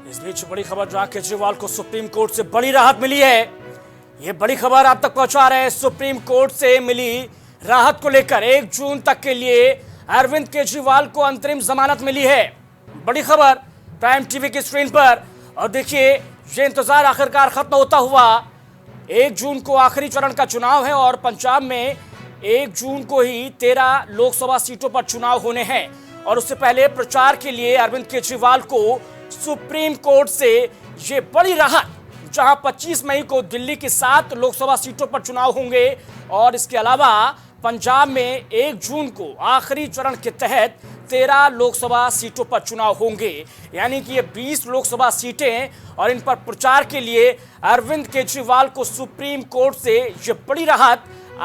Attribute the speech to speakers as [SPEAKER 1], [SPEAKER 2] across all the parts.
[SPEAKER 1] इस बीच बड़ी खबर जहां केजरीवाल को सुप्रीम कोर्ट से बड़ी राहत मिली है। ये बड़ी खबर आप तक पहुंचा रहे हैं। सुप्रीम कोर्ट से मिली राहत को लेकर 1 जून तक के लिए अरविंद केजरीवाल को अंतरिम जमानत मिली है। बड़ी खबर प्राइम टीवी की स्क्रीन पर। और देखिए, ये इंतजार आखिरकार खत्म होता हुआ 1 जून को आखिरी चरण का चुनाव है और पंजाब में 1 जून को ही 13 लोकसभा सीटों पर चुनाव होने हैं। और उससे पहले प्रचार के लिए अरविंद केजरीवाल को सुप्रीम कोर्ट से ये बड़ी राहत, जहां 25 मई को दिल्ली की 7 लोकसभा सीटों पर चुनाव होंगे और इसके अलावा पंजाब में 1 जून को आखिरी चरण के तहत 13 लोकसभा सीटों पर चुनाव होंगे। यानी कि ये 20 लोकसभा सीटें और इन पर प्रचार के लिए अरविंद केजरीवाल को सुप्रीम कोर्ट से ये बड़ी राहत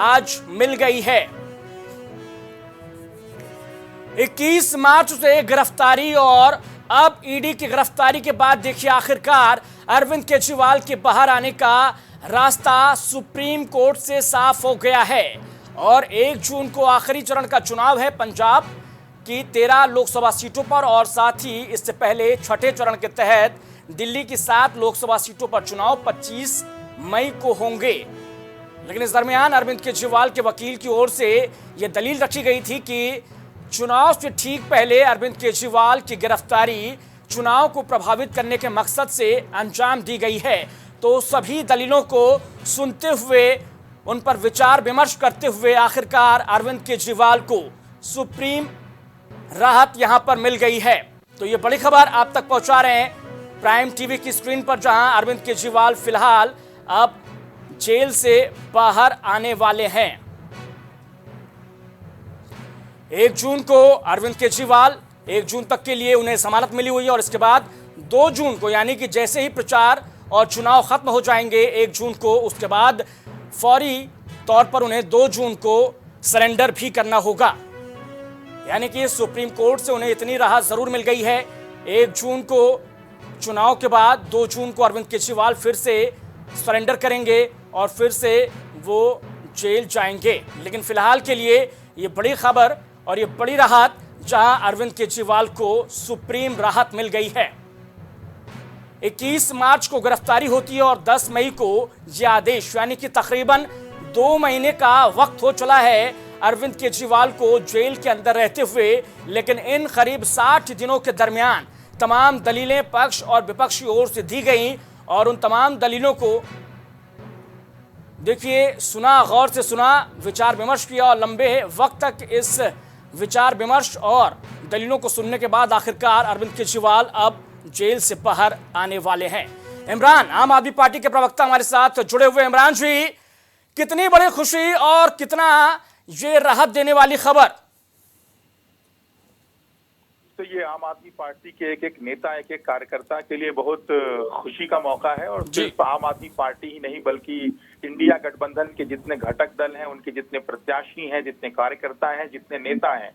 [SPEAKER 1] आज मिल गई है। 21 मार्च से गिरफ्तारी और अब ईडी की गिरफ्तारी के बाद देखिए आखिरकार अरविंद केजरीवाल के बाहर आने का रास्ता सुप्रीम कोर्ट से साफ हो गया है। और 1 जून को आखिरी चरण का चुनाव है पंजाब की 13 लोकसभा सीटों पर और साथ ही इससे पहले छठे चरण के तहत दिल्ली की 7 लोकसभा सीटों पर चुनाव 25 मई को होंगे। लेकिन इस दरमियान अरविंद केजरीवाल के वकील की ओर से यह दलील रखी गई थी कि चुनाव से ठीक पहले अरविंद केजरीवाल की गिरफ्तारी चुनाव को प्रभावित करने के मकसद से अंजाम दी गई है। तो सभी दलीलों को सुनते हुए, उन पर विचार विमर्श करते हुए आखिरकार अरविंद केजरीवाल को सुप्रीम राहत यहां पर मिल गई है। तो ये बड़ी खबर आप तक पहुंचा रहे हैं प्राइम टीवी की स्क्रीन पर, जहां अरविंद केजरीवाल फिलहाल अब जेल से बाहर आने वाले हैं। 1 जून को अरविंद केजरीवाल 1 जून तक के लिए उन्हें जमानत मिली हुई है और इसके बाद 2 जून को, यानी कि जैसे ही प्रचार और चुनाव खत्म हो जाएंगे 1 जून को, उसके बाद फौरी तौर पर उन्हें 2 जून को सरेंडर भी करना होगा। यानी कि सुप्रीम कोर्ट से उन्हें इतनी राहत जरूर मिल गई है। 1 जून को चुनाव के बाद 2 जून को अरविंद केजरीवाल फिर से सरेंडर करेंगे और फिर से वो जेल जाएंगे। लेकिन फिलहाल के लिए ये बड़ी खबर और ये बड़ी राहत, जहां अरविंद केजरीवाल को सुप्रीम राहत मिल गई है। 21 मार्च को गिरफ्तारी होती है और 10 मई को यह आदेश, यानी कि तकरीबन 2 महीने का वक्त हो चला है अरविंद केजरीवाल को जेल के अंदर रहते हुए। लेकिन इन करीब 60 दिनों के दरमियान तमाम दलीलें पक्ष और विपक्ष की ओर से दी गई और उन तमाम दलीलों को देखिए सुना, गौर से सुना, विचार विमर्श किया और लंबे वक्त तक इस विचार विमर्श और दलीलों को सुनने के बाद आखिरकार अरविंद केजरीवाल अब जेल से बाहर आने वाले हैं। इमरान, आम आदमी पार्टी के प्रवक्ता, हमारे साथ जुड़े हुए। इमरान जी, कितनी बड़ी खुशी और कितना ये राहत देने वाली खबर?
[SPEAKER 2] तो ये आम आदमी पार्टी के एक नेता, एक कार्यकर्ता के लिए बहुत खुशी का मौका है। और सिर्फ आम आदमी पार्टी ही नहीं बल्कि इंडिया गठबंधन के जितने घटक दल हैं, उनके जितने प्रत्याशी हैं, जितने कार्यकर्ता हैं, जितने नेता हैं,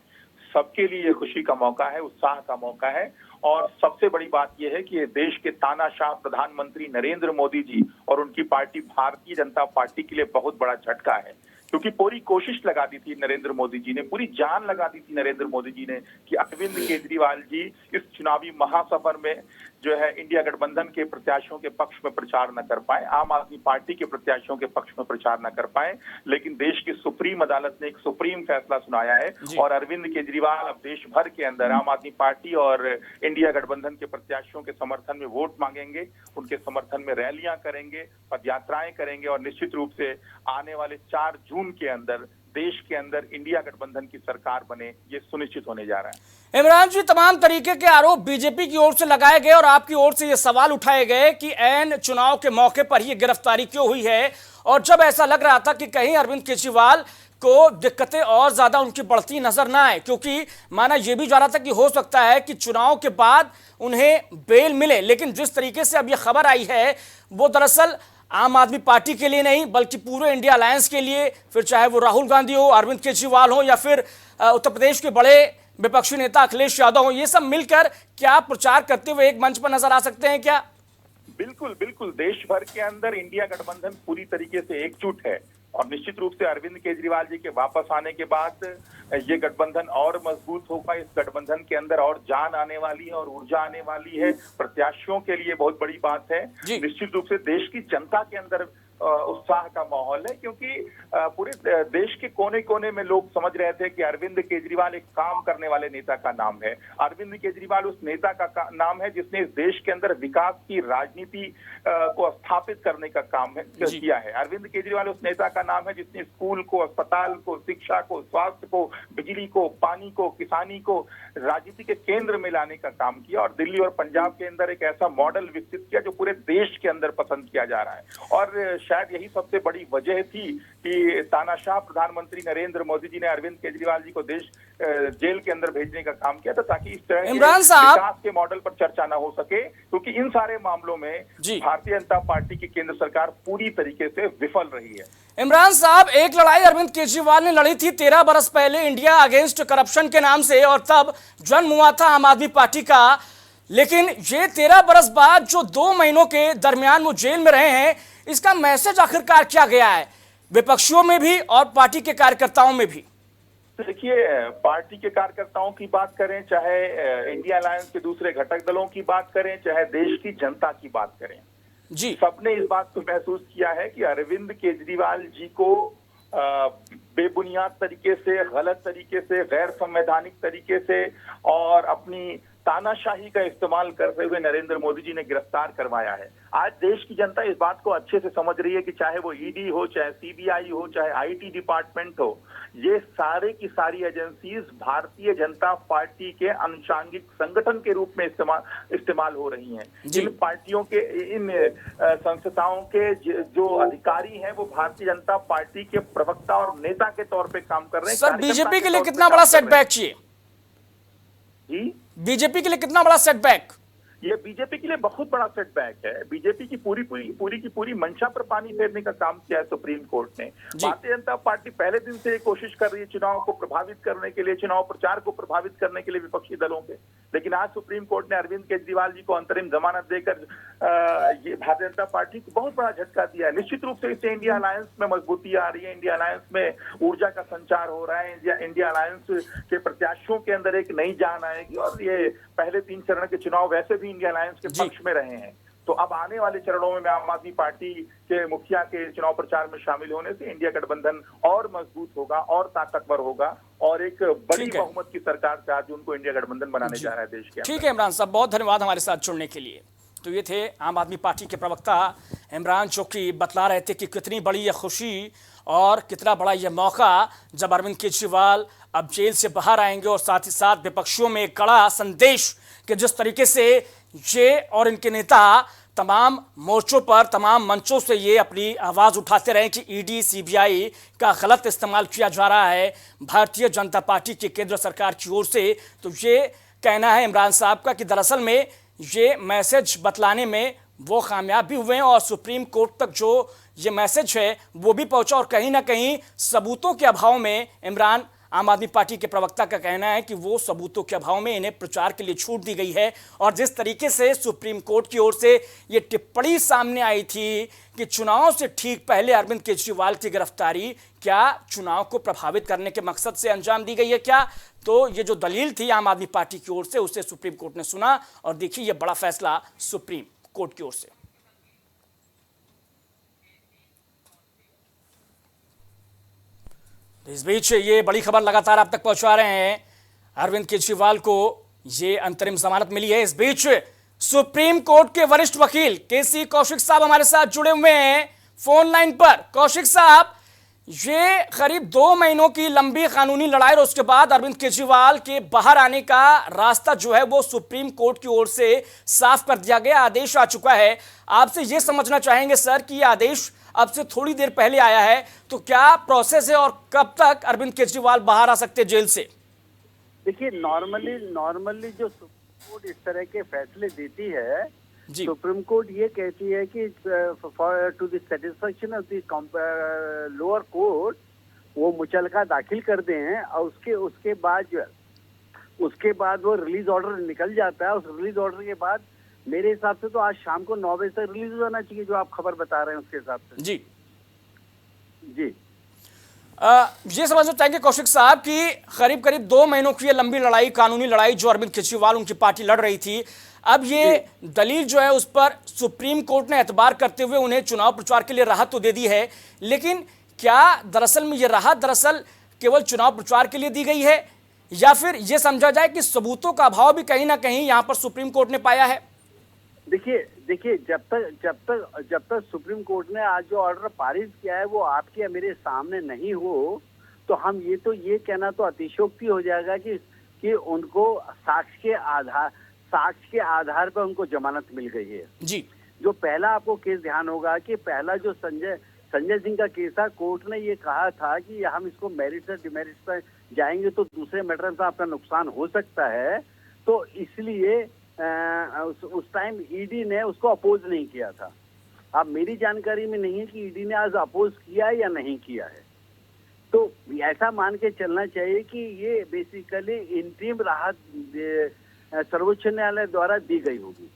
[SPEAKER 2] सबके लिए ये खुशी का मौका है, उत्साह का मौका है। और सबसे बड़ी बात यह है कि ये देश के तानाशाह प्रधानमंत्री नरेंद्र मोदी जी और उनकी पार्टी भारतीय जनता पार्टी के लिए बहुत बड़ा झटका है। क्योंकि पूरी कोशिश लगा दी थी नरेंद्र मोदी जी ने, पूरी जान लगा दी थी नरेंद्र मोदी जी ने कि अरविंद केजरीवाल जी इस चुनावी महासफर में जो है इंडिया गठबंधन के प्रत्याशियों के पक्ष में प्रचार न कर पाए, आम आदमी पार्टी के प्रत्याशियों के पक्ष में प्रचार न कर पाए। लेकिन देश की सुप्रीम अदालत ने एक सुप्रीम फैसला सुनाया है और अरविंद केजरीवाल अब देश भर के अंदर आम आदमी पार्टी और इंडिया गठबंधन के प्रत्याशियों के समर्थन में वोट मांगेंगे, उनके समर्थन में रैलियां करेंगे, पदयात्राएं करेंगे और निश्चित रूप से आने वाले 4 जून के अंदर देश के अंदर इंडिया गठबंधन की सरकार बने, ये सुनिश्चित होने जा रहा है।
[SPEAKER 1] इमरान जी, तमाम तरीके के आरोप बीजेपी की ओर से लगाए गए और आपकी ओर से ये सवाल उठाए गए कि ऐन चुनाव के मौके पर ही गिरफ्तारी क्यों हुई है। और जब ऐसा लग रहा था कि कहीं अरविंद केजरीवाल को दिक्कतें और ज्यादा उनकी बढ़ती नजर ना आए, क्योंकि माना यह भी जा रहा था कि हो सकता है कि चुनाव के बाद उन्हें बेल मिले। लेकिन जिस तरीके से अब यह खबर आई है वो दरअसल आम आदमी पार्टी के लिए नहीं बल्कि पूरे इंडिया अलायंस के लिए, फिर चाहे वो राहुल गांधी हो, अरविंद केजरीवाल हो या फिर उत्तर प्रदेश के बड़े विपक्षी नेता अखिलेश यादव हो, ये सब मिलकर क्या प्रचार करते हुए एक मंच पर नजर आ सकते हैं क्या?
[SPEAKER 2] बिल्कुल बिल्कुल, देश भर के अंदर इंडिया गठबंधन पूरी तरीके से एकजुट है। और निश्चित रूप से अरविंद केजरीवाल जी के वापस आने के बाद ये गठबंधन और मजबूत होगा। इस गठबंधन के अंदर और जान आने वाली है और ऊर्जा आने वाली है। प्रत्याशियों के लिए बहुत बड़ी बात है। निश्चित रूप से देश की जनता के अंदर उत्साह का माहौल है, क्योंकि पूरे देश के कोने कोने में लोग समझ रहे थे कि अरविंद केजरीवाल एक काम करने वाले नेता का नाम है। अरविंद केजरीवाल उस नेता का नाम है जिसने इस देश के अंदर विकास की राजनीति को स्थापित करने का काम किया है। अरविंद केजरीवाल उस नेता का नाम है जिसने स्कूल को, अस्पताल को, शिक्षा को, स्वास्थ्य को, बिजली को, पानी को, किसानी को राजनीति के केंद्र में लाने का काम किया और दिल्ली और पंजाब के अंदर एक ऐसा मॉडल विकसित किया जो पूरे देश के अंदर पसंद किया जा रहा है। और शायद यही सबसे बड़ी वजह थी कि तानाशाह प्रधानमंत्री नरेंद्र मोदी जी ने अरविंद केजरीवाल जी को जेल के अंदर भेजने का काम किया था, ताकि इस तरह के विकास के मॉडल पर चर्चा न हो सके, क्योंकि इन सारे मामलों में भारतीय जनता पार्टी की केंद्र सरकार पूरी तरीके से विफल रही है।
[SPEAKER 1] इमरान साहब, एक लड़ाई अरविंद केजरीवाल ने लड़ी थी 13 बरस पहले इंडिया अगेंस्ट करप्शन के नाम से, और तब जन्म हुआ था आम आदमी पार्टी का। लेकिन ये 13 बरस बाद जो 2 महीनों के दरमियान वो जेल में रहे हैं, इसका मैसेज आखिरकार क्या गया है विपक्षियों में भी और पार्टी के कार्यकर्ताओं में भी?
[SPEAKER 2] देखिए, पार्टी के कार्यकर्ताओं की बात करें, चाहे इंडिया अलायंस के दूसरे घटक दलों की बात करें, चाहे देश की जनता की बात करें, जी सबने इस बात को महसूस किया है कि अरविंद केजरीवाल जी को बेबुनियाद तरीके से, गलत तरीके से, गैर संवैधानिक तरीके से और अपनी तानाशाही का इस्तेमाल करते हुए नरेंद्र मोदी जी ने गिरफ्तार करवाया है। आज देश की जनता इस बात को अच्छे से समझ रही है कि चाहे वो ईडी हो, चाहे सीबीआई हो, चाहे आईटी डिपार्टमेंट हो, ये सारे की सारी एजेंसीज भारतीय जनता पार्टी के अनुषांगिक संगठन के रूप में इस्तेमाल हो रही हैं। इन पार्टियों के, इन संस्थाओं के जो अधिकारी हैं वो भारतीय जनता पार्टी के प्रवक्ता और नेता के तौर पे काम कर रहे हैं।
[SPEAKER 1] सर, बीजेपी के लिए कितना बड़ा सेटबैक चाहिए?
[SPEAKER 2] जी,
[SPEAKER 1] बीजेपी के लिए कितना बड़ा सेटबैक?
[SPEAKER 2] ये बीजेपी के लिए बहुत बड़ा सेटबैक है। बीजेपी की पूरी मंशा पर पानी फेरने का काम किया है सुप्रीम कोर्ट ने। भारतीय जनता पार्टी पहले दिन से कोशिश कर रही है चुनाव को प्रभावित करने के लिए, चुनाव प्रचार को प्रभावित करने के लिए विपक्षी दलों के। लेकिन आज सुप्रीम कोर्ट ने अरविंद केजरीवाल जी को अंतरिम जमानत देकर ये भारतीय जनता पार्टी को बहुत बड़ा झटका दिया है। निश्चित रूप से इससे इंडिया अलायंस में मजबूती आ रही है, इंडिया अलायंस में ऊर्जा का संचार हो रहा है, इंडिया अलायंस के प्रत्याशियों के अंदर एक नई जान आएगी। और ये पहले 3 चरण के चुनाव वैसे भी इंडिया अलायंस के पक्ष में रहे हैं, तो अब आने वाले चरणों में आम आदमी पार्टी के मुखिया के चुनाव प्रचार में शामिल होने से इंडिया गठबंधन और मजबूत होगा और ताकतवर होगा और एक बड़ी बहुमत की सरकार से आज उनको इंडिया गठबंधन बनाने जा रहा है देश के।
[SPEAKER 1] ठीक है इमरान साहब, बहुत धन्यवाद हमारे साथ जुड़ने के लिए। तो ये थे आम आदमी पार्टी के प्रवक्ता इमरान, जो कि बतला रहे थे कि कितनी बड़ी यह खुशी और कितना बड़ा यह मौका जब अरविंद केजरीवाल अब जेल से बाहर आएंगे, और साथ ही साथ विपक्षियों में एक कड़ा संदेश कि जिस तरीके से ये और इनके नेता तमाम मोर्चों पर, तमाम मंचों से ये अपनी आवाज़ उठाते रहे कि ईडी सीबीआई का गलत इस्तेमाल किया जा रहा है भारतीय जनता पार्टी की केंद्र सरकार की ओर से। तो ये कहना है इमरान साहब का कि दरअसल में ये मैसेज बतलाने में वो कामयाब भी हुए हैं और सुप्रीम कोर्ट तक जो ये मैसेज है वो भी पहुंचा, और कहीं ना कहीं सबूतों के अभाव में इमरान, आम आदमी पार्टी के प्रवक्ता का कहना है कि वो सबूतों के अभाव में इन्हें प्रचार के लिए छूट दी गई है। और जिस तरीके से सुप्रीम कोर्ट की ओर से ये टिप्पणी सामने आई थी कि चुनाव से ठीक पहले अरविंद केजरीवाल की गिरफ्तारी क्या चुनाव को प्रभावित करने के मकसद से अंजाम दी गई है क्या, तो ये जो दलील थी आम आदमी पार्टी की ओर से, उसे सुप्रीम कोर्ट ने सुना और देखिए ये बड़ा फैसला सुप्रीम कोर्ट की ओर से। इस बीच ये बड़ी खबर लगातार आप तक पहुंचा रहे हैं, अरविंद केजरीवाल को ये अंतरिम जमानत मिली है। इस बीच सुप्रीम कोर्ट के वरिष्ठ वकील केसी कौशिक साहब हमारे साथ जुड़े हुए हैं फोन लाइन पर। कौशिक साहब, ये करीब 2 महीनों की लंबी कानूनी लड़ाई और उसके बाद अरविंद केजरीवाल के बाहर आने का रास्ता जो है वो सुप्रीम कोर्ट की ओर से साफ कर दिया गया, आदेश आ चुका है। आपसे ये समझना चाहेंगे सर कि ये आदेश अब से थोड़ी देर पहले आया है, तो क्या प्रोसेस है और कब तक अरविंद केजरीवाल बाहर आ सकते हैं जेल से?
[SPEAKER 3] देखिए, नॉर्मली जो सुप्रीम कोर्ट इस तरह के फैसले देती है, सुप्रीम कोर्ट ये कहती है कि to the satisfaction of the lower court वो मुचलका दाखिल कर दें और उसके बाद वो रिलीज ऑर्डर निकल जाता है। उस रिलीज ऑर्डर के बाद मेरे हिसाब से तो आज शाम को 9 बजे तक रिलीज हो जाना चाहिए, जो आप खबर बता रहे हैं उसके हिसाब से।
[SPEAKER 1] जी
[SPEAKER 3] जी
[SPEAKER 1] ये समझना चाहेंगे कौशिक साहब कि करीब करीब 2 महीनों की ये लंबी लड़ाई, कानूनी लड़ाई जो अरविंद केजरीवाल उनकी पार्टी लड़ रही थी, अब ये दलील जो है उस पर सुप्रीम कोर्ट ने एतबार करते हुए उन्हें चुनाव प्रचार के लिए राहत तो दे दी है, लेकिन क्या दरअसल में ये राहत दरअसल केवल चुनाव प्रचार के लिए दी गई है, या फिर ये समझा जाए कि सबूतों का अभाव भी कहीं ना कहीं यहां पर सुप्रीम कोर्ट ने पाया है?
[SPEAKER 3] देखिए जब तक सुप्रीम कोर्ट ने आज जो ऑर्डर पारित किया है वो आपके या मेरे सामने नहीं हो, तो हम ये कहना तो अतिशयोक्ति हो जाएगा कि उनको साक्ष्य के आधार पर उनको जमानत मिल गई है।
[SPEAKER 1] जी,
[SPEAKER 3] जो पहला आपको केस ध्यान होगा कि पहला जो संजय सिंह का केस था, कोर्ट ने ये कहा था कि हम इसको मेरिट से डिमेरिट पर जाएंगे तो दूसरे मैटर में आपका नुकसान हो सकता है, तो इसलिए उस टाइम ईडी ने उसको अपोज नहीं किया था। अब मेरी जानकारी में नहीं है कि ईडी ने आज अपोज किया या नहीं किया है, तो ऐसा मान के चलना चाहिए कि ये बेसिकली इंतरिम राहत सर्वोच्च न्यायालय द्वारा दी गई होगी।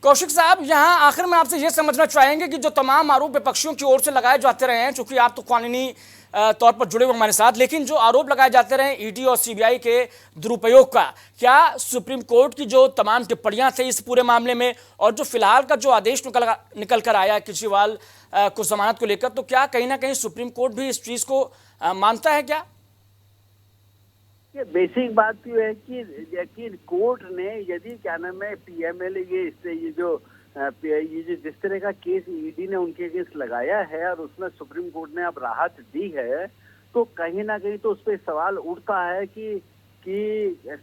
[SPEAKER 1] कौशिक साहब, यहाँ आखिर में आपसे ये समझना चाहेंगे कि जो तमाम आरोप विपक्षियों की ओर से लगाए जाते रहे हैं, चूंकि आप तो कानूनी तौर पर जुड़े हुए हमारे साथ, लेकिन जो आरोप लगाए जाते रहे ईडी और सीबीआई के दुरुपयोग का, क्या सुप्रीम कोर्ट की जो तमाम टिप्पणियां थी इस पूरे मामले में और जो फिलहाल का जो आदेश निकल कर आया केजरीवाल को जमानत को लेकर, तो क्या कहीं ना कहीं सुप्रीम कोर्ट भी इस चीज को मानता है? क्या
[SPEAKER 3] ये बेसिक बात तो है कि कोर्ट ने यदि क्या नाम है पीएमएल ये जो जिस तरह का केस ईडी ने उनके अगेंस्ट लगाया है और उसमें सुप्रीम कोर्ट ने अब राहत दी है, तो कहीं ना कहीं तो उस पर सवाल उठता है कि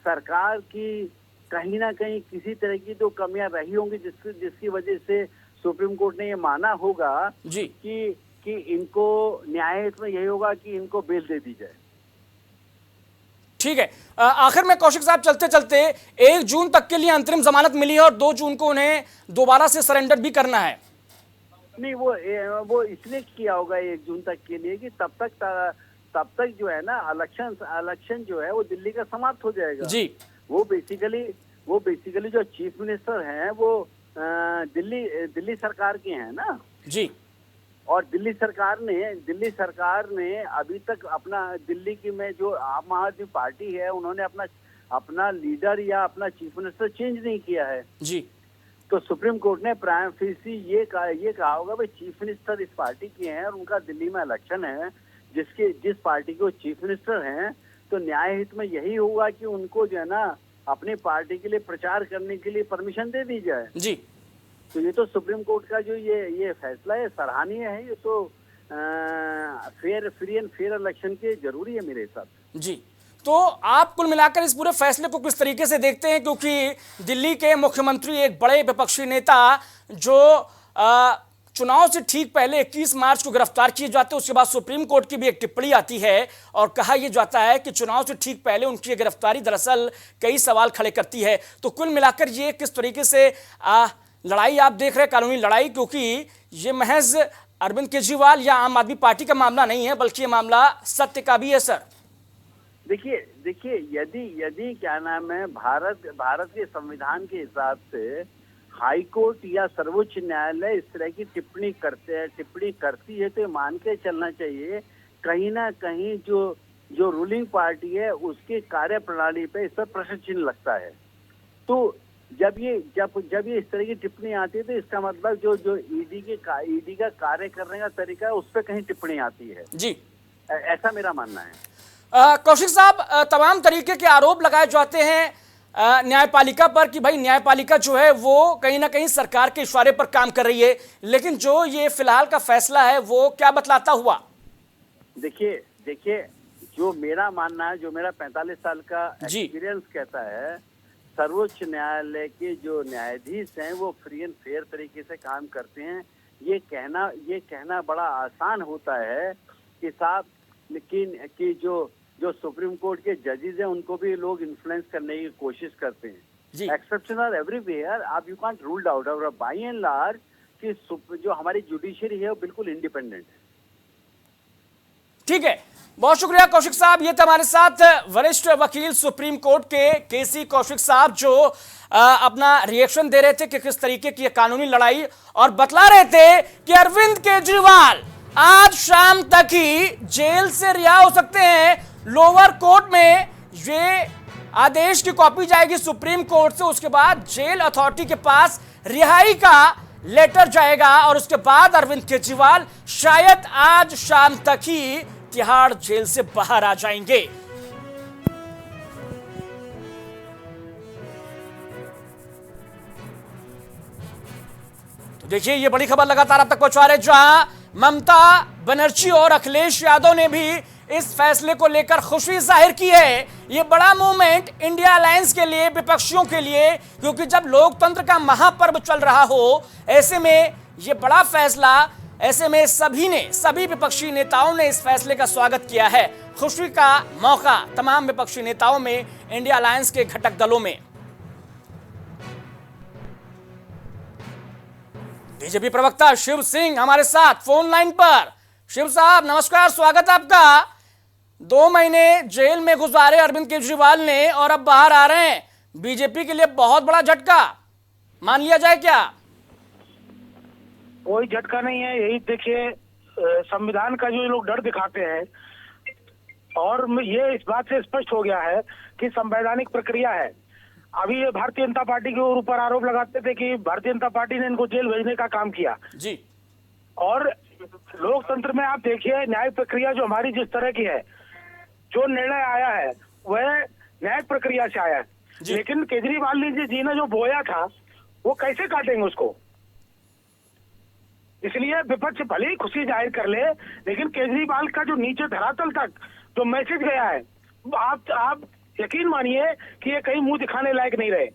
[SPEAKER 3] सरकार की कहीं ना कहीं किसी तरह की तो कमियां रही होंगी जिसकी वजह से सुप्रीम कोर्ट ने ये माना होगा
[SPEAKER 1] जी
[SPEAKER 3] कि इनको न्यायालय में यही होगा कि इनको बेल दे दी जाए।
[SPEAKER 1] ठीक है, आखिर में कौशिक साहब चलते चलते 1 जून तक के लिए अंतरिम जमानत मिली है और 2 जून को उन्हें दोबारा से सरेंडर भी करना है।
[SPEAKER 3] नहीं, वो इसलिए किया होगा 1 जून तक के लिए कि तब तक जो है ना इलेक्शन जो है वो दिल्ली का समाप्त हो जाएगा।
[SPEAKER 1] जी, वो
[SPEAKER 3] बेसिकली जो चीफ मिनिस्टर हैं वो दिल्ली सरकार के हैं ना।
[SPEAKER 1] जी,
[SPEAKER 3] और दिल्ली सरकार ने अभी तक अपना दिल्ली की में जो आम आदमी पार्टी है उन्होंने अपना लीडर या अपना चीफ मिनिस्टर चेंज नहीं किया है।
[SPEAKER 1] जी,
[SPEAKER 3] तो सुप्रीम कोर्ट ने प्राइम फेसी ये कहा होगा भाई चीफ मिनिस्टर इस पार्टी के हैं और उनका दिल्ली में इलेक्शन है, जिस पार्टी के वो चीफ मिनिस्टर हैं, तो न्याय हित में यही होगा कि उनको जो है ना अपनी पार्टी के लिए प्रचार करने के लिए परमिशन दे दी जाए।
[SPEAKER 1] जी,
[SPEAKER 3] तो ये तो सुप्रीम कोर्ट का जो ये फैसला है सराहनीय है। ये तो फ्री एंड फेयर इलेक्शन के जरूरी है मेरे हिसाब से।
[SPEAKER 1] जी, तो आप कुल मिलाकर इस पूरे फैसले को किस तरीके से देखते हैं, क्योंकि दिल्ली के मुख्यमंत्री एक बड़े विपक्षी नेता जो चुनाव से ठीक पहले 21 मार्च को गिरफ्तार किए जाते हैं, उसके बाद सुप्रीम कोर्ट की भी एक टिप्पणी आती है और कहा यह जाता है कि चुनाव से ठीक पहले उनकी गिरफ्तारी दरअसल कई सवाल खड़े करती है। तो कुल मिलाकर ये किस तरीके से लड़ाई आप देख रहे हैं, कानूनी लड़ाई, क्योंकि ये महज अरविंद केजरीवाल या आम आदमी पार्टी का मामला नहीं है बल्कि ये मामला सत्य का भी है? सर
[SPEAKER 3] देखिए यदि क्या नाम है भारत के संविधान के हिसाब से हाई कोर्ट या सर्वोच्च न्यायालय इस तरह की टिप्पणी करती है, तो मान के चलना चाहिए कहीं ना कहीं जो रूलिंग पार्टी है उसके कार्य प्रणाली पे इस पर प्रश्न चिन्ह लगता है। तो जब ये इस तरह की टिप्पणी आती है तो इसका मतलब जो ईडी का कार्य करने का तरीका है उस पर कहीं टिप्पणी आती है।
[SPEAKER 1] जी,
[SPEAKER 3] ऐसा मेरा मानना है।
[SPEAKER 1] कौशिक साहब, तमाम तरीके के आरोप लगाए जाते हैं न्यायपालिका पर कि भाई न्यायपालिका जो है वो कहीं ना कहीं सरकार के इशारे पर काम कर रही है, लेकिन जो ये फिलहाल का फैसला है वो क्या बतलाता हुआ?
[SPEAKER 3] देखिए जो मेरा मानना है, जो मेरा 45 साल का एक्सपीरियंस कहता है, सर्वोच्च न्यायालय के जो न्यायाधीश हैं वो फ्री एंड फेयर तरीके से काम करते हैं। ये कहना बड़ा आसान होता है कि साहब, लेकिन कि जो सुप्रीम कोर्ट के जजेस हैं उनको भी लोग इन्फ्लुएंस करने की कोशिश करते हैं। Exception are everywhere. आप यू कांट रूल्ड आउट और बाय एंड लार्ज कि जो हमारी जुडिशरी है वो बिल्कुल इंडिपेंडेंट है।
[SPEAKER 1] ठीक है, बहुत शुक्रिया कौशिक साहब। ये थे हमारे साथ वरिष्ठ वकील सुप्रीम कोर्ट के केसी कौशिक साहब, जो अपना रिएक्शन दे रहे थे कि किस तरीके की कानूनी लड़ाई, और बतला रहे थे कि अरविंद केजरीवाल आज शाम तक ही जेल से रिहा हो सकते हैं। लोअर कोर्ट में ये आदेश की कॉपी जाएगी सुप्रीम कोर्ट से, उसके बाद जेल अथॉरिटी के पास रिहाई का लेटर जाएगा और उसके बाद अरविंद केजरीवाल शायद आज शाम तक ही तिहाड़ जेल से बाहर आ जाएंगे। तो देखिए, ये बड़ी खबर लगातार आप तक पहुंचा रहे, जहां ममता बनर्जी और अखिलेश यादव ने भी इस फैसले को लेकर खुशी जाहिर की है। ये बड़ा मूवमेंट इंडिया अलायंस के लिए, विपक्षियों के लिए, क्योंकि जब लोकतंत्र का महापर्व चल रहा हो, ऐसे में ये बड़ा फैसला, ऐसे में सभी विपक्षी नेताओं ने इस फैसले का स्वागत किया है। खुशी का मौका तमाम विपक्षी नेताओं में, इंडिया अलायंस के घटक दलों में। बीजेपी प्रवक्ता शिव सिंह हमारे साथ फोन लाइन पर। शिव साहब नमस्कार, स्वागत है आपका। 2 महीने जेल में गुजारे अरविंद केजरीवाल ने और अब बाहर आ रहे हैं, बीजेपी के लिए बहुत बड़ा झटका मान लिया जाए क्या?
[SPEAKER 4] कोई झटका नहीं है। यही देखिए, संविधान का जो लोग डर दिखाते हैं, और ये इस बात से स्पष्ट हो गया है कि संवैधानिक प्रक्रिया है। अभी ये भारतीय जनता पार्टी के ऊपर आरोप लगाते थे कि भारतीय जनता पार्टी ने इनको जेल भेजने का काम किया जी। और लोकतंत्र में आप देखिए, न्याय प्रक्रिया जो हमारी जिस तरह की है, जो निर्णय आया है वह न्याय प्रक्रिया से आया है। लेकिन केजरीवाल जी ने जो बोया था वो कैसे काटेंगे उसको? इसलिए विपक्ष भले ही खुशी जाहिर कर ले, लेकिन केजरीवाल का जो नीचे धरातल तक जो मैसेज गया है, आप यकीन मानिए कि ये कहीं मुंह दिखाने लायक नहीं रहे।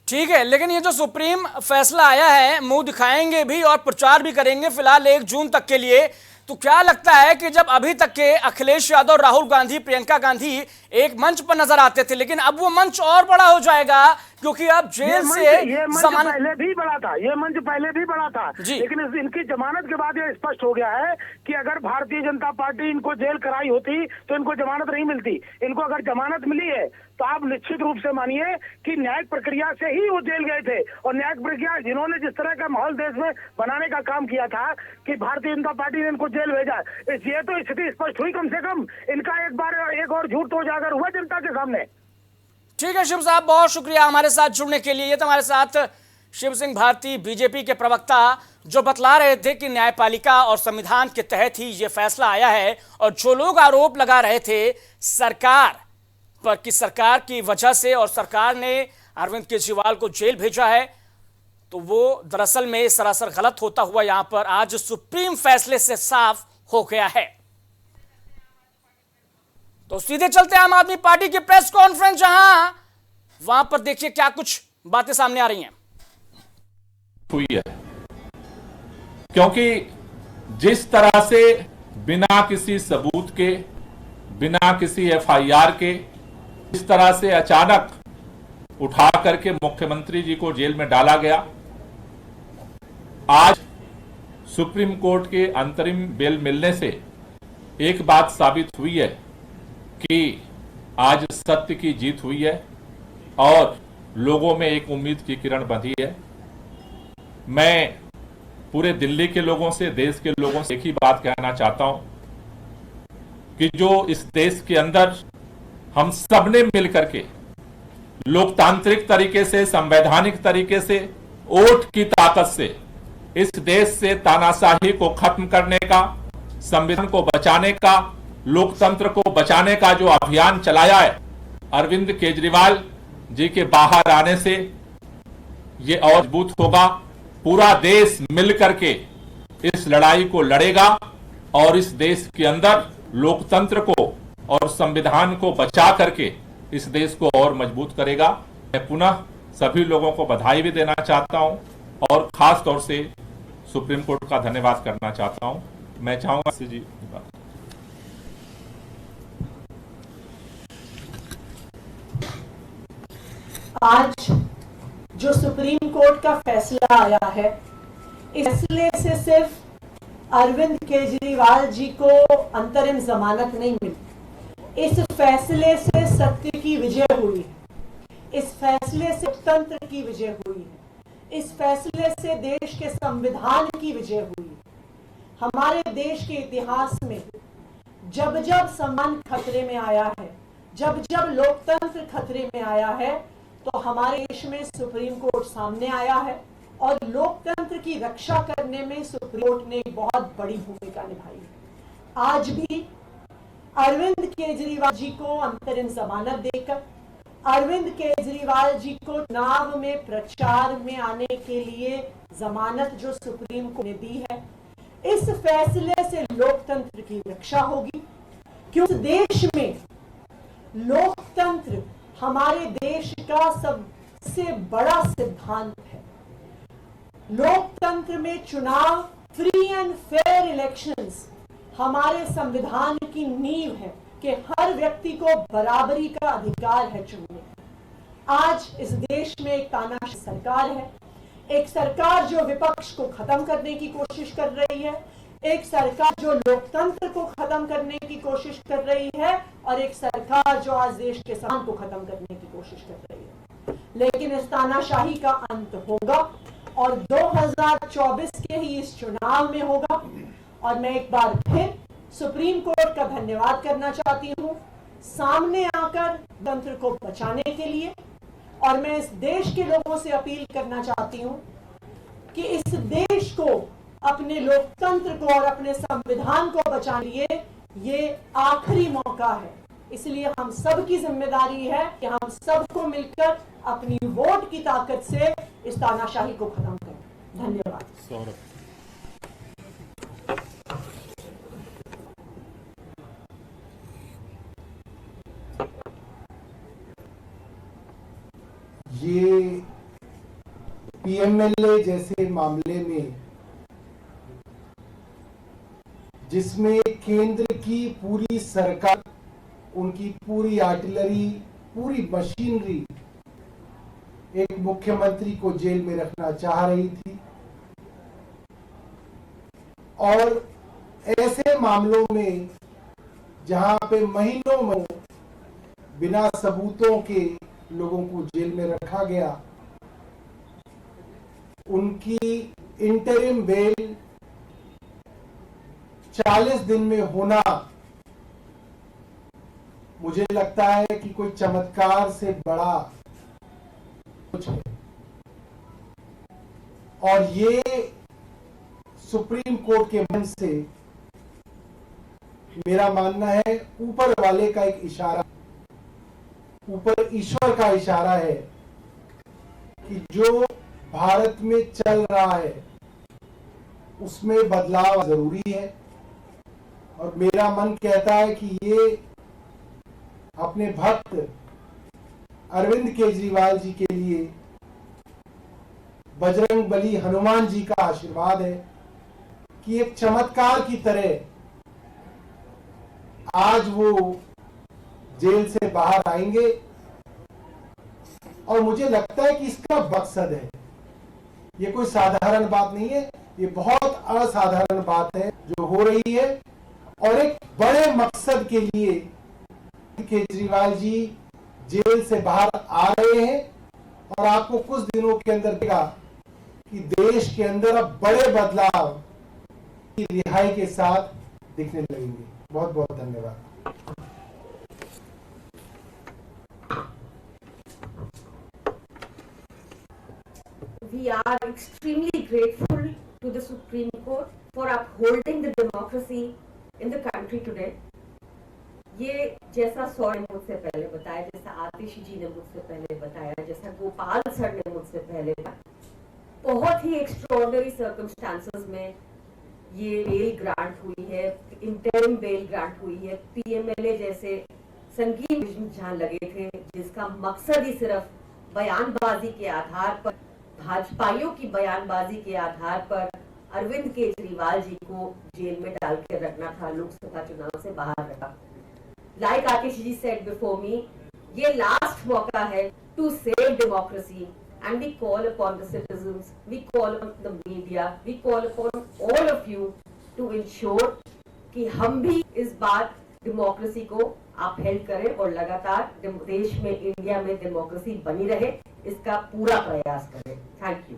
[SPEAKER 1] ठीक है, लेकिन ये जो सुप्रीम फैसला आया है, मुंह दिखाएंगे भी और प्रचार भी करेंगे फिलहाल 1 जून तक के लिए। तो क्या लगता है कि जब अभी तक के अखिलेश यादव, राहुल गांधी, प्रियंका गांधी एक मंच पर नजर आते थे, लेकिन अब वो मंच और बड़ा हो जाएगा, क्योंकि अब जेल से
[SPEAKER 4] ये मंच पहले भी बड़ा था, ये मंच पहले भी बड़ा था, लेकिन इनकी जमानत के बाद ये स्पष्ट हो गया है कि अगर भारतीय जनता पार्टी इनको जेल कराई होती तो इनको जमानत नहीं मिलती। इनको अगर जमानत मिली है तो आप निश्चित रूप से मानिए कि न्यायिक प्रक्रिया से ही वो जेल गए थे। और न्यायिक प्रक्रिया जिन्होंने जिस तरह का माहौल देश में बनाने का काम किया था कि भारतीय जनता पार्टी ने इनको जेल भेजा, ये तो स्थिति स्पष्ट हुई। कम से कम इनका एक और झूठ तो उजागर हुआ जनता के सामने।
[SPEAKER 1] ठीक है शिव साहब, बहुत शुक्रिया हमारे साथ जुड़ने के लिए। ये तो हमारे साथ शिव सिंह भारती, बीजेपी के प्रवक्ता, जो बतला रहे थे कि न्यायपालिका और संविधान के तहत ही ये फैसला आया है। और जो लोग आरोप लगा रहे थे सरकार पर कि सरकार की वजह से और सरकार ने अरविंद केजरीवाल को जेल भेजा है, तो वो दरअसल में सरासर गलत होता हुआ यहां पर आज सुप्रीम फैसले से साफ हो गया है। तो सीधे चलते हैं आम आदमी पार्टी की प्रेस कॉन्फ्रेंस, जहां वहां पर देखिए क्या कुछ बातें सामने आ रही हैं।
[SPEAKER 5] हुई है क्योंकि जिस तरह से बिना किसी सबूत के, बिना किसी एफआईआर के, इस तरह से अचानक उठा करके मुख्यमंत्री जी को जेल में डाला गया, आज सुप्रीम कोर्ट के अंतरिम बेल मिलने से एक बात साबित हुई है कि आज सत्य की जीत हुई है और लोगों में एक उम्मीद की किरण बंधी है। मैं पूरे दिल्ली के लोगों से, देश के लोगों से एक ही बात कहना चाहता हूं कि जो इस देश के अंदर हम सबने मिलकर के लोकतांत्रिक तरीके से, संवैधानिक तरीके से, वोट की ताकत से इस देश से तानाशाही को खत्म करने का, संविधान को बचाने का, लोकतंत्र को बचाने का जो अभियान चलाया है, अरविंद केजरीवाल जी के बाहर आने से ये और मजबूत होगा। पूरा देश मिलकर के इस लड़ाई को लड़ेगा और इस देश के अंदर लोकतंत्र को और संविधान को बचा करके इस देश को और मजबूत करेगा। मैं पुनः सभी लोगों को बधाई भी देना चाहता हूं और खास तौर से सुप्रीम कोर्ट का धन्यवाद करना चाहता हूं। मैं चाहूंगा जी
[SPEAKER 6] आज जो सुप्रीम कोर्ट का फैसला आया है, इस फैसले से सिर्फ अरविंद केजरीवाल जी को अंतरिम जमानत नहीं मिली, इस फैसले से सत्य की विजय हुई है, इस फैसले से लोकतंत्र की विजय हुई है, इस फैसले से देश के संविधान की विजय हुई है। हमारे देश के इतिहास में जब जब सम्मान खतरे में आया है, जब जब लोकतंत्र खतरे में आया है, तो हमारे देश में सुप्रीम कोर्ट सामने आया है और लोकतंत्र की रक्षा करने में सुप्रीम कोर्ट ने बहुत बड़ी भूमिका निभाई है। आज भी अरविंद केजरीवाल जी को अंतरिम जमानत देकर, अरविंद केजरीवाल जी को चुनाव में प्रचार में आने के लिए जमानत जो सुप्रीम कोर्ट ने दी है, इस फैसले से लोकतंत्र की रक्षा होगी। क्योंकि देश में लोकतंत्र हमारे देश का सबसे बड़ा सिद्धांत है। लोकतंत्र में चुनाव, फ्री एंड फेयर इलेक्शंस हमारे संविधान की नींव है कि हर व्यक्ति को बराबरी का अधिकार है चुनने। आज इस देश में एक तानाशाही सरकार है, एक सरकार जो विपक्ष को खत्म करने की कोशिश कर रही है, एक सरकार जो लोकतंत्र को खत्म करने की कोशिश कर रही है और एक सरकार जो आज देश के सम्मान को खत्म करने की कोशिश कर रही है। लेकिन इस तानाशाही का अंत होगा और 2024 के ही इस चुनाव में होगा। और मैं एक बार फिर सुप्रीम कोर्ट का धन्यवाद करना चाहती हूं सामने आकर तंत्र को बचाने के लिए। और मैं इस देश के लोगों से अपील करना चाहती हूं कि इस देश को, अपने लोकतंत्र को और अपने संविधान को बचाने लिए ये आखिरी मौका है। इसलिए हम सब की जिम्मेदारी है कि हम सबको मिलकर अपनी वोट की ताकत से इस तानाशाही को खत्म करें। धन्यवाद।
[SPEAKER 7] ये पीएमएलए जैसे मामले में, जिसमें केंद्र की पूरी सरकार, उनकी पूरी आर्टिलरी, पूरी मशीनरी एक मुख्यमंत्री को जेल में रखना चाह रही थी, और ऐसे मामलों में जहां पे महीनों में बिना सबूतों के लोगों को जेल में रखा गया, उनकी इंटरिम बेल 40 दिन में होना, मुझे लगता है कि कोई चमत्कार से बड़ा कुछ है। और ये सुप्रीम कोर्ट के मन से, मेरा मानना है, ऊपर वाले का एक इशारा, ऊपर ईश्वर का इशारा है कि जो भारत में चल रहा है उसमें बदलाव जरूरी है। और मेरा मन कहता है कि ये अपने भक्त अरविंद केजरीवाल जी के लिए बजरंग बली हनुमान जी का आशीर्वाद है कि एक चमत्कार की तरह आज वो जेल से बाहर आएंगे। और मुझे लगता है कि इसका मकसद है, ये कोई साधारण बात नहीं है, ये बहुत असाधारण बात है जो हो रही है। और एक बड़े मकसद के लिए केजरीवाल जी जेल से बाहर आ रहे हैं। और आपको कुछ दिनों के अंदर दिखेगा कि देश के अंदर अब बड़े बदलाव की रिहाई के साथ दिखने लगेंगे। बहुत बहुत धन्यवाद।
[SPEAKER 8] We are extremely grateful to the Supreme Court for upholding the democracy in the country today. ये जैसा सौ ने मुझसे पहले बताया, जैसा आतिशी जी ने मुझसे पहले बताया, जैसा गोपाल सर ने मुझसे पहले बताया, बहुत ही एक्स्ट्रॉर्डनरी सर्कमस्टांसेस में ये बेल ग्रांट हुई है, इंटरिम बेल ग्रांट हुई है। पीएमएलए जैसे संगीन जहां लगे थे, जिसका मकसद ही सिर्फ बयानबाजी के आधार पर, भाजपाइयों की बयानबाजी के आधार पर अरविंद केजरीवाल जी को जेल में डाल के रखना था, लोकसभा चुनाव से बाहर रखा। Like Atish ji said before me, ये लास्ट मौका है to save democracy, and we call upon the citizens, we call upon the media, we call upon all of you to ensure कि हम भी इस बार डेमोक्रेसी को अपहेल्ड करें और लगातार देश में, इंडिया में डेमोक्रेसी बनी रहे, इसका पूरा प्रयास करें। Thank you.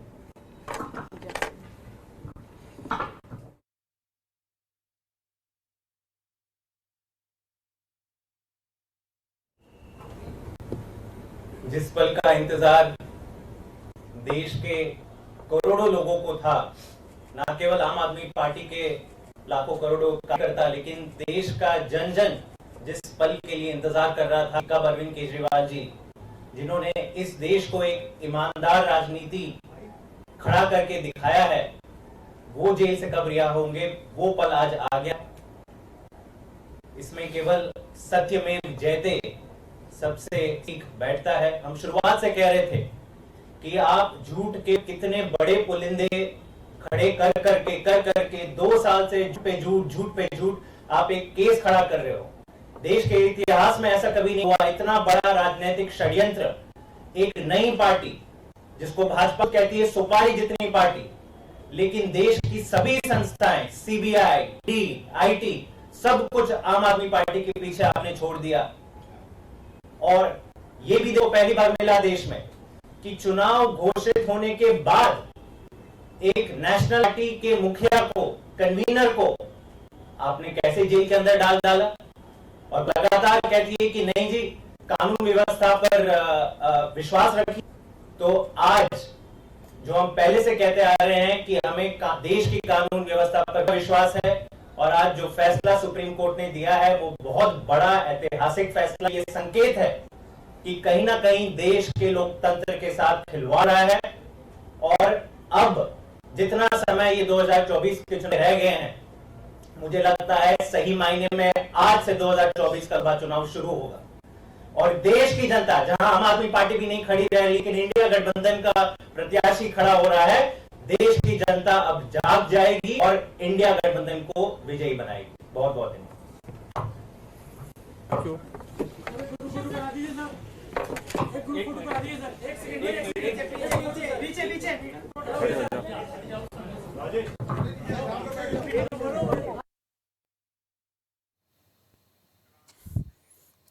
[SPEAKER 9] जिस पल का इंतजार देश के करोड़ों लोगों को था, ना केवल आम आदमी पार्टी के लाखों करोड़ों कार्यकर्ता, लेकिन देश का जन जन जिस पल के लिए इंतजार कर रहा था, कब अरविंद केजरीवाल जी, जिन्होंने इस देश को एक ईमानदार राजनीति खड़ा करके दिखाया है, वो जेल से कब रिहा होंगे, वो पल आज आ गया। इसमें केवल सत्यमेव जयते सबसे ठीक बैठता है। हम शुरुआत से कह रहे थे कि आप झूठ के कितने बड़े पुलिंदे खड़े कर करके 2 साल से झूठ पे झूठ आप एक केस खड़ा कर रहे हो। देश के इतिहास में ऐसा कभी नहीं हुआ, इतना बड़ा राजनीतिक षड्यंत्र। एक नई पार्टी जिसको भाजपा कहती है सुपारी जितनी पार्टी, लेकिन देश की सभी संस्थाएं, सीबीआई, डी, आईटी, सब कुछ आम आदमी पार्टी के पीछे आपने छोड़ दिया। और ये भी देखो, पहली बार मिला देश में कि चुनाव घोषित होने के बाद एक नेशनल पार्टी के मुखिया को, कन्वीनर को आपने कैसे जेल के अंदर डाल डाला, और लगातार कहती है कि नहीं जी कानून व्यवस्था पर विश्वास रखिए। तो आज जो हम पहले से कहते आ रहे हैं कि हमें देश की कानून व्यवस्था पर विश्वास है, और आज जो फैसला सुप्रीम कोर्ट ने दिया है वो बहुत बड़ा ऐतिहासिक फैसला, ये संकेत है कि कहीं ना कहीं देश के लोकतंत्र के साथ खिलवाड़ रहा है। और अब जितना समय ये 2024 के चुनाव रह गए हैं, मुझे लगता है सही मायने में आज से 2024 का चुनाव शुरू होगा, और देश की जनता, जहां आम आदमी पार्टी भी नहीं खड़ी रही लेकिन इंडिया गठबंधन का प्रत्याशी खड़ा हो रहा है, देश की जनता अब जाग जाएगी और इंडिया गठबंधन को विजयी बनाएगी। बहुत बहुत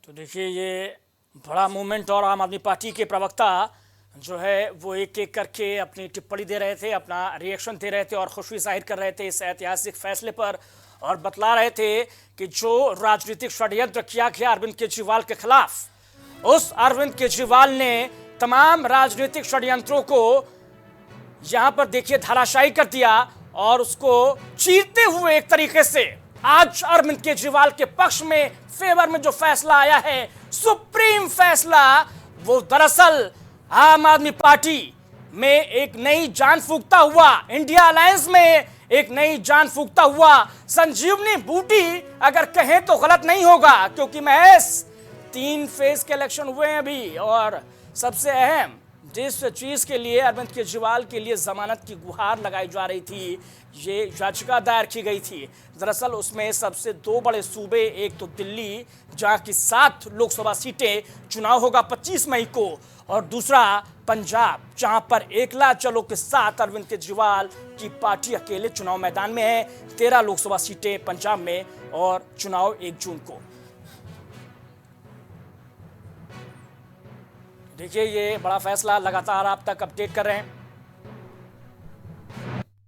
[SPEAKER 1] तो देखिए, ये बड़ा मूवमेंट, और आम आदमी पार्टी के प्रवक्ता जो है वो एक एक करके अपनी टिप्पणी दे रहे थे, अपना रिएक्शन दे रहे थे और खुशी जाहिर कर रहे थे इस ऐतिहासिक फैसले पर, और बतला रहे थे कि जो राजनीतिक षड्यंत्र किया गया अरविंद केजरीवाल के खिलाफ, उस अरविंद केजरीवाल ने तमाम राजनीतिक षड्यंत्रों को यहाँ पर देखिए धराशायी कर दिया, और उसको चीरते हुए एक तरीके से आज अरविंद केजरीवाल के पक्ष में, फेवर में जो फैसला आया है, सुप्रीम फैसला, वो दरअसल आम आदमी पार्टी में एक नई जान फूंकता हुआ, इंडिया अलायंस में एक नई जान फूंकता हुआ संजीवनी बूटी अगर कहें तो गलत नहीं होगा, क्योंकि महज 3 फेज के इलेक्शन हुए हैं अभी, और सबसे अहम जिस चीज के लिए अरविंद केजरीवाल के लिए जमानत की गुहार लगाई जा रही थी, ये याचिका दायर की गई थी, दरअसल उसमें सबसे 2 बड़े सूबे, एक तो दिल्ली जहां की 7 लोकसभा सीटें चुनाव होगा 25 मई को, और दूसरा पंजाब जहां पर एकला चलो के साथ अरविंद केजरीवाल की पार्टी अकेले चुनाव मैदान में है। 13 लोकसभा सीटें पंजाब में, और चुनाव 1 जून को। देखिए, ये बड़ा फैसला, लगातार आप तक अपडेट कर रहे हैं।